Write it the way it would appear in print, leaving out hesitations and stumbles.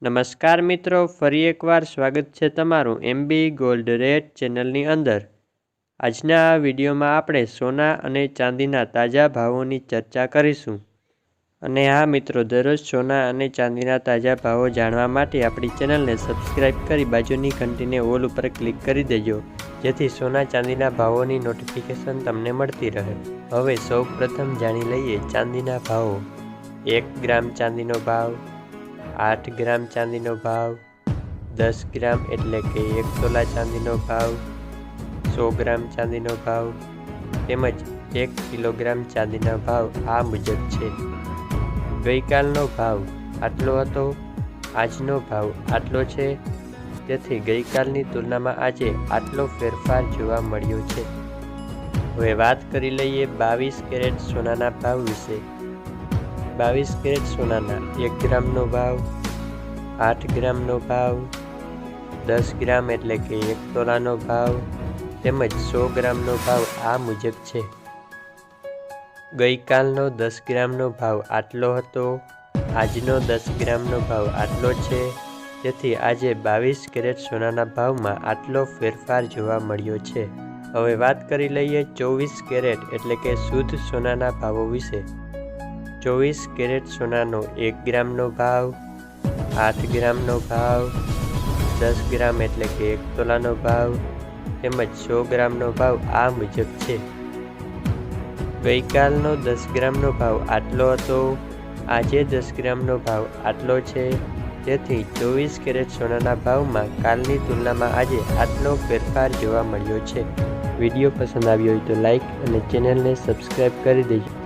નમસ્કાર મિત્રો, ફરી એકવાર સ્વાગત છે તમારું એમબી ગોલ્ડ રેટ ચેનલની અંદર। આજના આ વિડીયોમાં આપણે સોના અને ચાંદીના તાજા ભાવોની ચર્ચા કરીશું। અને હા મિત્રો, દરરોજ સોના અને ચાંદીના તાજા ભાવો જાણવા માટે આપણી ચેનલને સબસ્ક્રાઇબ કરી બાજુની ઘંટીને ઓલ ઉપર ક્લિક કરી દેજો, જેથી સોના ચાંદીના ભાવોની નોટિફિકેશન તમને મળતી રહે। હવે સૌ પ્રથમ જાણી લઈએ ચાંદીના ભાવો। 1 ગ્રામ ચાંદીનો ભાવ, 8 ગ્રામ ચાંદીનો ભાવ, 10 ગ્રામ એટલે કે 1 તોલા ચાંદીનો ભાવ, 100 ગ્રામ ચાંદીનો ભાવ તેમજ 1 કિલોગ્રામ ચાંદીના ભાવ આ મુજબ છે। ગઈકાલનો ભાવ આટલો હતો, આજનો ભાવ આટલો છે, તેથી ગઈકાલની તુલનામાં આજે આટલો ફેરફાર જોવા મળ્યો છે। હવે વાત કરી લઈએ 22 કેરેટ સોનાના ભાવ વિશે। 22 કેરેટ સોનાના 1 ગ્રામનો ભાવ, 8 ગ્રામનો ભાવ, 10 ગ્રામ એટલે કે 1 તોલાનો ભાવ તેમજ 100 ગ્રામનો ભાવ આ મુજબ છે। ગઈકાલનો 10 ગ્રામનો ભાવ આટલો હતો, આજનો 10 ગ્રામનો ભાવ આટલો છે, તેથી આજે 22 કેરેટ સોનાના ભાવમાં આટલો ફેરફાર જોવા મળ્યો છે। હવે વાત કરી લઈએ 24 કેરેટ એટલે કે શુદ્ધ સોનાના ભાવો વિશે। 24 કેરેટ સોનાનો 1 ગ્રામનો ભાવ, 8 ગ્રામનો ભાવ, 10 ગ્રામ એટલે કે 1 તોલાનો ભાવ તેમજ 100 ગ્રામનો ભાવ આ મુજબ છે। ગઈકાલનો 10 ગ્રામનો ભાવ આટલો હતો, આજે 10 ગ્રામનો ભાવ આટલો છે, તેથી 24 કેરેટ સોનાના ભાવમાં કાલની તુલનામાં આજે આટલો ફેરફાર જોવા મળ્યો છે। વિડીયો પસંદ આવ્યો હોય તો લાઈક અને ચેનલને સબસ્ક્રાઈબ કરી દેજો।